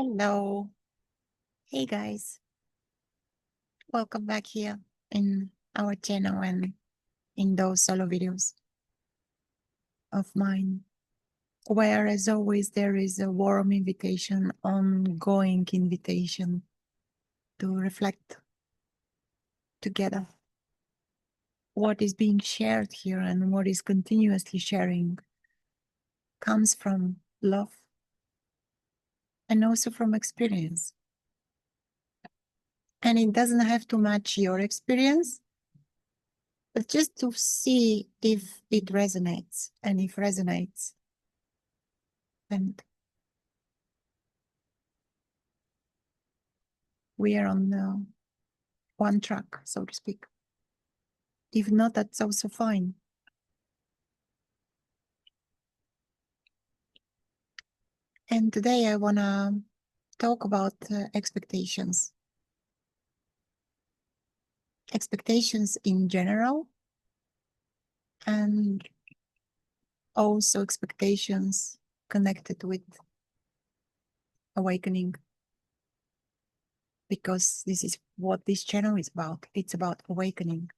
Hello. Hey guys. Welcome back here in our channel and in those solo videos of mine, where as always there is a warm invitation, ongoing invitation to reflect together what is being shared here and what is continuously sharing comes from love and also from experience. And it doesn't have to match your experience, but just to see if it resonates, and if resonates, and we are on one track, so to speak. If not, that's also fine. And today I want to talk about expectations. Expectations in general, and also expectations connected with awakening. Because this is what this channel is about. It's about awakening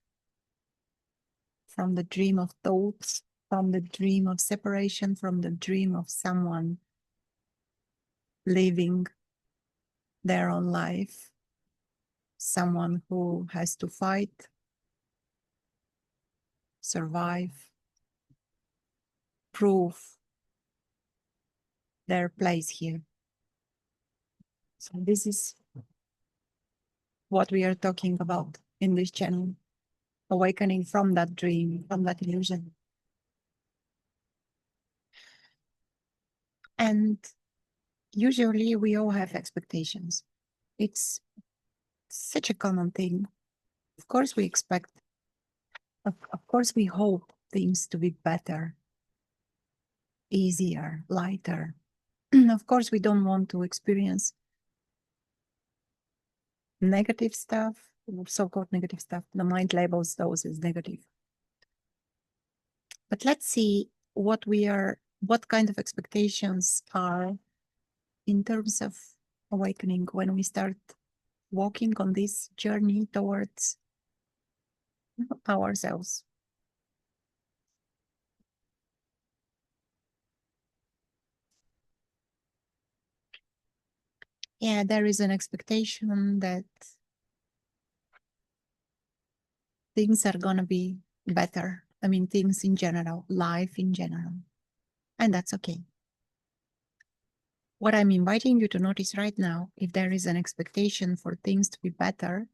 from the dream of thoughts, from the dream of separation, from the dream of someone living their own life, someone who has to fight, survive, prove their place here. So this is what we are talking about in this channel, awakening from that dream, from that illusion. And usually we all have expectations. It's such a common thing. Of course we expect, of course we hope things to be better, easier, lighter. Of course we don't want to experience negative stuff, so-called negative stuff. The mind labels those as negative. But let's see what kind of expectations are in terms of awakening when we start walking on this journey towards ourselves. Yeah, there is an expectation that things are gonna be better. I mean, things in general, life in general, and that's okay. What I'm inviting you to notice right now, if there is an expectation for things to be better,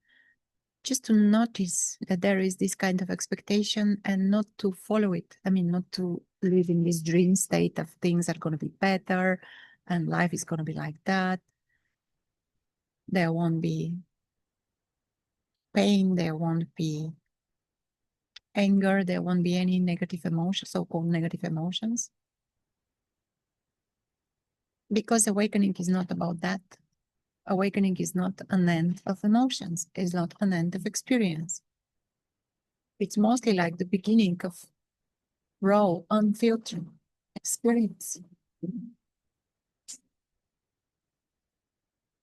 just to notice that there is this kind of expectation and not to follow it. I mean, not to live in this dream state of things are going to be better and life is going to be like that. There won't be pain, there won't be anger, there won't be any negative emotions, so-called negative emotions. Because awakening is not about that. Awakening is not an end of emotions, it's not an end of experience. It's mostly like the beginning of raw, unfiltered experience.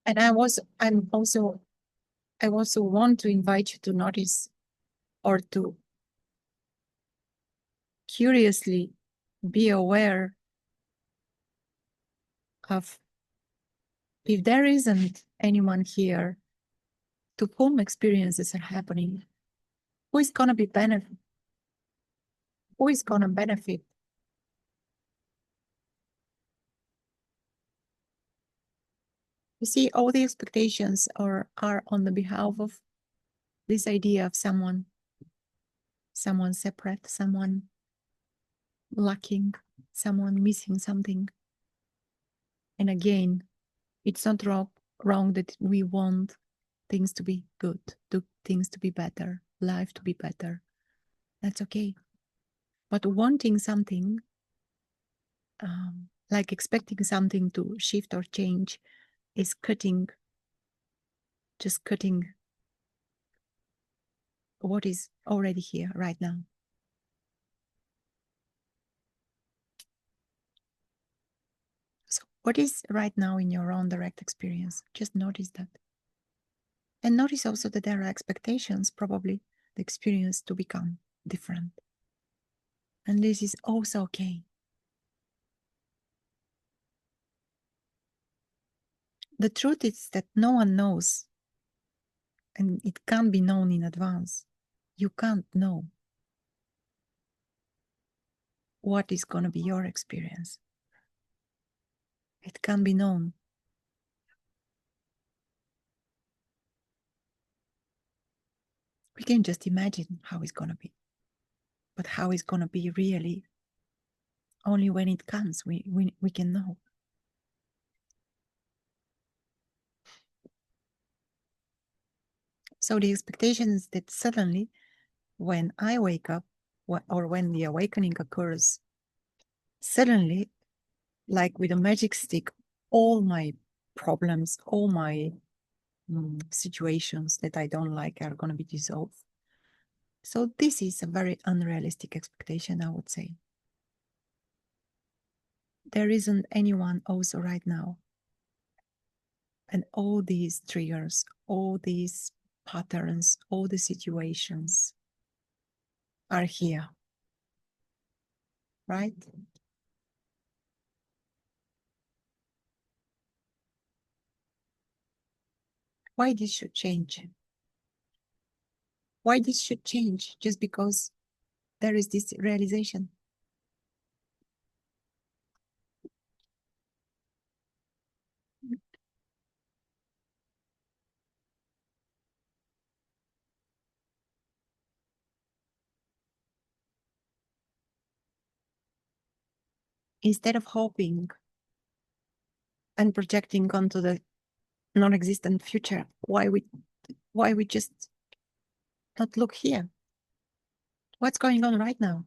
And I also want to invite you to notice or to curiously be aware of if there isn't anyone here to whom experiences are happening, who is going to be benefit? Who is going to benefit? You see, all the expectations are on the behalf of this idea of someone separate, someone lacking, someone missing something. And again, it's not wrong that we want things to be good, things to be better, life to be better. That's okay. But wanting something, like expecting something to shift or change, is just cutting what is already here right now. So What is right now in your own direct experience? Just notice that. And notice also that there are expectations, probably the experience to become different. And this is also okay. The truth is that no one knows, and it can't be known in advance. You can't know what is going to be your experience. It can't be known. We can just imagine how it's going to be. But how it's going to be really, only when it comes, we can know. So the expectation is that suddenly, when I wake up, or when the awakening occurs, suddenly, like with a magic stick, all my problems, all my situations that I don't like are going to be dissolved. So this is a very unrealistic expectation, I would say. There isn't anyone also right now. And all these triggers, all these patterns, all the situations are here, right? Why this should change? Why this should change just because there is this realization? Instead of hoping and projecting onto the non-existent future, why we just not look here? What's going on right now?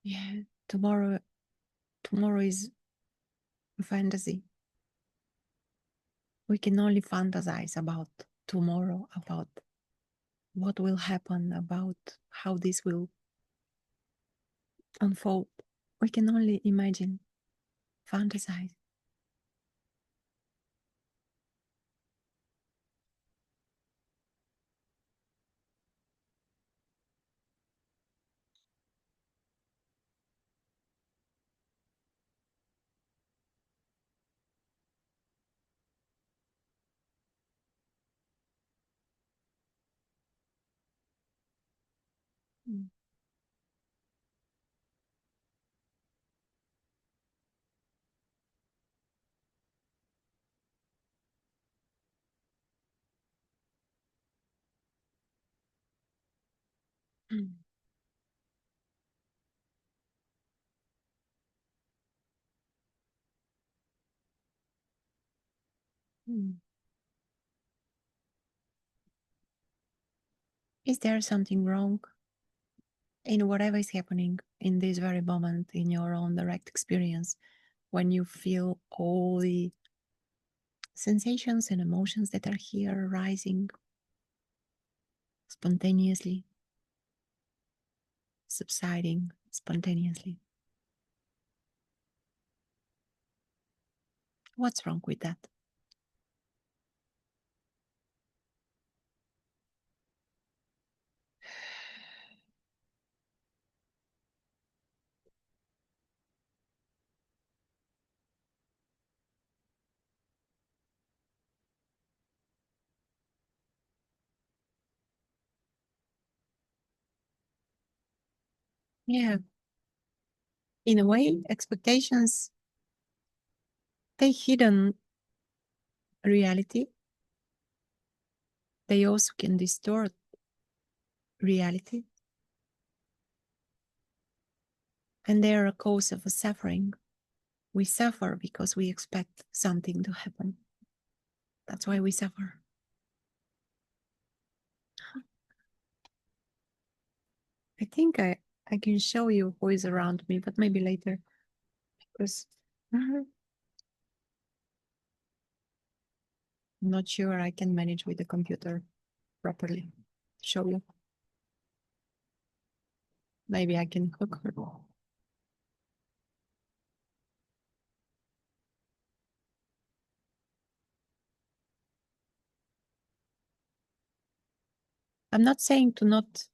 Yeah, tomorrow is a fantasy. We can only fantasize about tomorrow, about what will happen, about how this will unfold. We can only imagine, fantasize. Mm. Mm. Mm. Is there something wrong in whatever is happening in this very moment in your own direct experience when you feel all the sensations and emotions that are here rising spontaneously, subsiding spontaneously? What's wrong with that? Yeah, in a way, expectations, they hidden reality. They also can distort reality. And they are a cause of a suffering. We suffer because we expect something to happen. That's why we suffer. I think I can show you who is around me, but maybe later. Because I'm not sure I can manage with the computer properly. Show you. Maybe I can hook her. I'm not saying to not.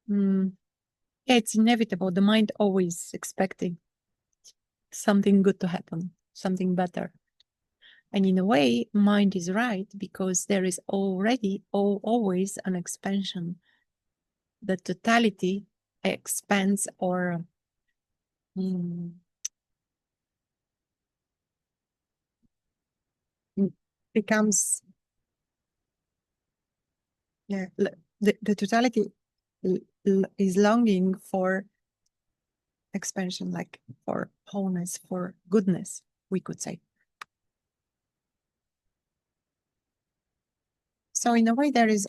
Yeah, it's inevitable. The mind always expecting something good to happen, something better. And in a way, mind is right because there is already always an expansion. The totality expands or becomes, yeah, the totality is longing for expansion, like for wholeness, for goodness, we could say. So in a way, there is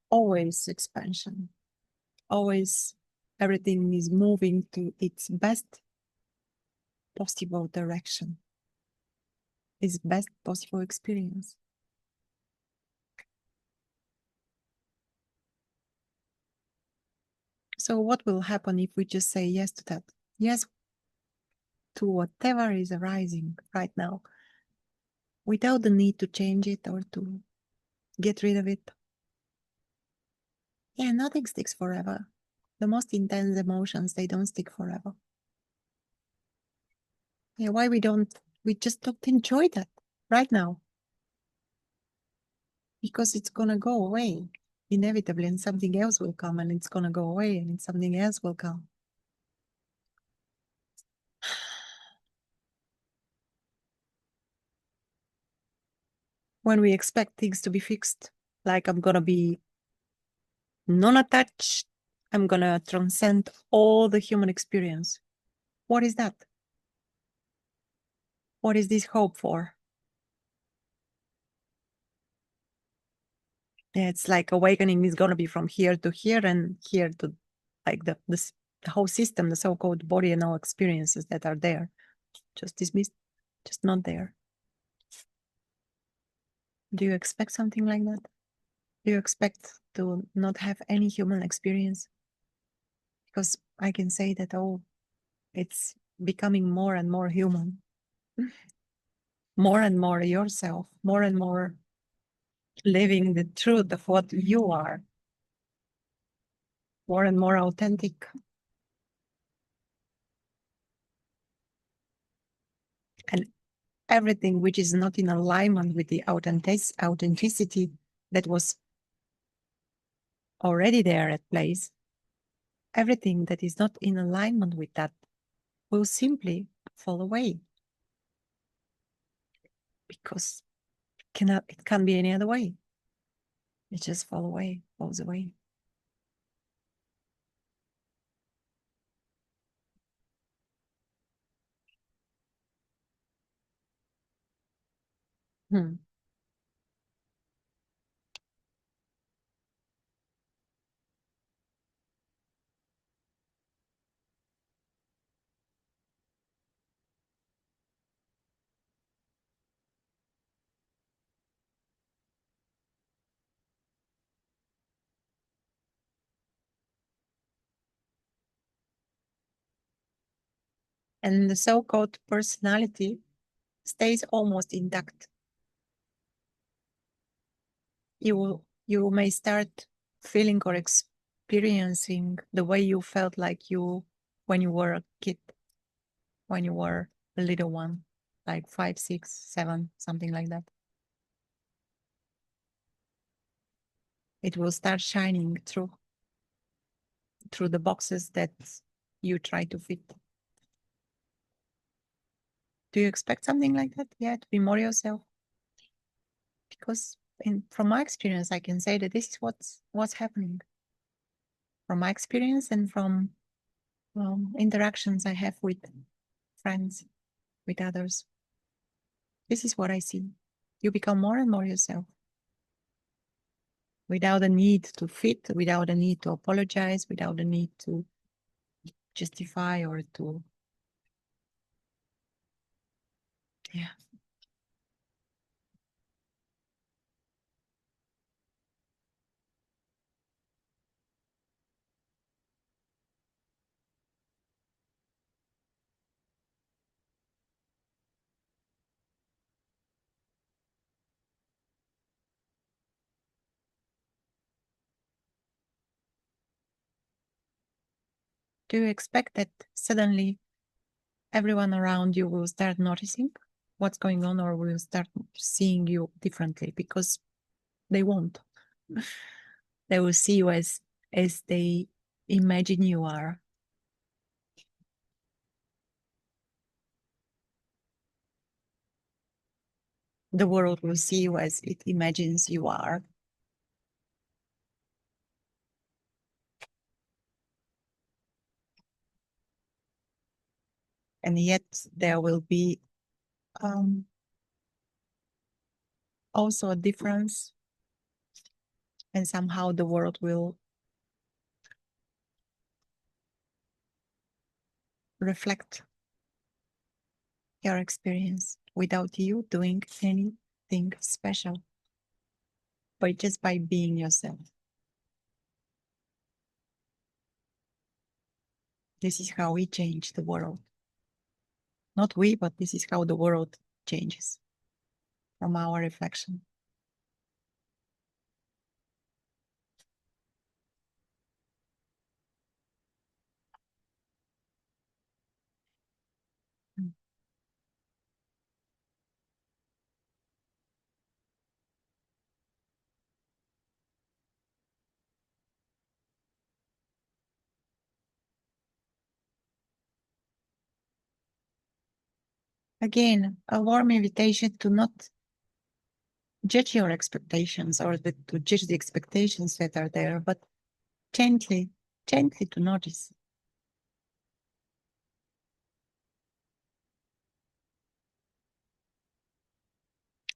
always expansion. Always everything is moving to its best possible direction, its best possible experience. So what will happen if we just say yes to that? Yes to whatever is arising right now, without the need to change it or to get rid of it. Yeah, nothing sticks forever. The most intense emotions, they don't stick forever. Yeah, why we just don't enjoy that right now? Because it's gonna go away inevitably, and something else will come, and it's gonna go away, and something else will come. When we expect things to be fixed, like I'm gonna be non-attached, I'm gonna transcend all the human experience. What is that? What is this hope for? Yeah, it's like awakening is gonna be from here to here and here to, like the whole system, the so-called body and all experiences that are there, just dismissed, just not there. Do you expect something like that? Do you expect to not have any human experience? Because I can say that, oh, it's becoming more and more human, more and more yourself, more and more living the truth of what you are, more and more authentic. And everything which is not in alignment with the authenticity that was already there at place, everything that is not in alignment with that will simply fall away. Because it can't be any other way. It just falls away. Hmm. And the so-called personality stays almost intact. You may start feeling or experiencing the way you felt like you when you were a kid, when you were a little one, like 5, 6, 7, something like that. It will start shining through the boxes that you try to fit. Do you expect something like that? Yeah, to be more yourself? Because from my experience, I can say that this is what's happening. From my experience and from interactions I have with friends, with others. This is what I see. You become more and more yourself. Without a need to fit, without a need to apologize, without a need to justify or to, yeah. Do you expect that suddenly everyone around you will start noticing what's going on, or will start seeing you differently? Because they won't. They will see you as they imagine you are. The world will see you as it imagines you are. And yet there will be also a difference, and somehow the world will reflect your experience without you doing anything special, but just by being yourself. This is how we change the world. Not we, but this is how the world changes from our reflection. Again, a warm invitation to not judge your expectations, or to judge the expectations that are there, but gently to notice.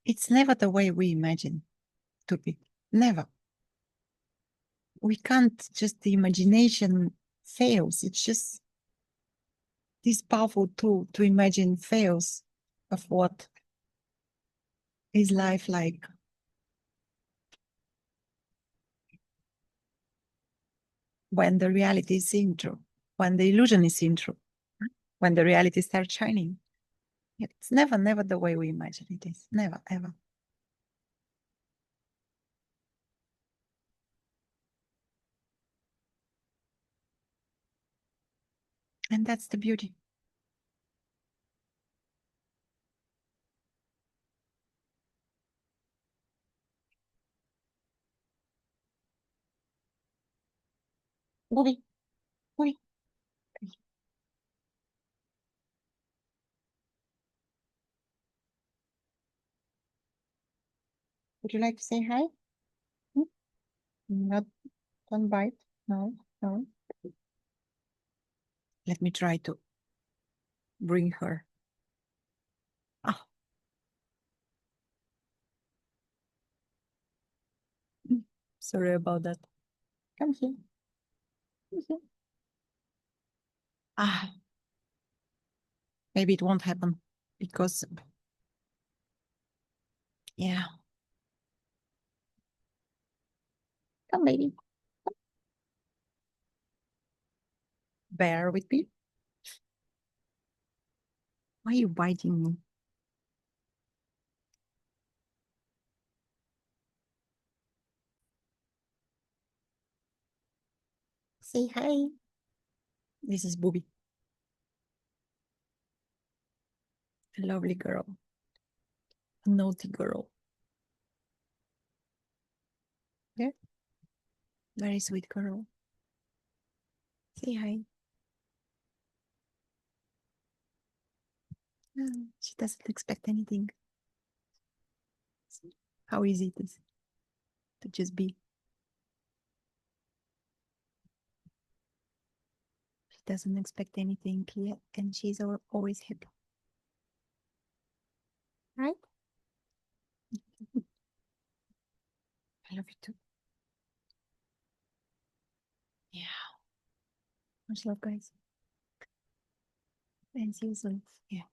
It's never the way we imagine to be. Never. We can't, just the imagination fails. It's just this powerful tool to imagine fails of what is life like. When the reality is seen through, when the illusion is seen through, when the reality starts shining. It's never the way we imagine it is. Never, ever. And that's the beauty. Booby, booby. Would you like to say hi? Hmm? Not, don't bite. No, no. Let me try to bring her. Oh. Sorry about that. Come here. Come here. Ah. Maybe it won't happen because, yeah. Come, baby. Bear with me. Why are you biting me? Say hi. This is Booby. A lovely girl. A naughty girl. Yeah. Very sweet girl. Say hi. She doesn't expect anything. See how easy it is to just be. She doesn't expect anything yet, and she's always happy. Right? I love you too. Yeah. Much love, guys. And see you soon. Yeah.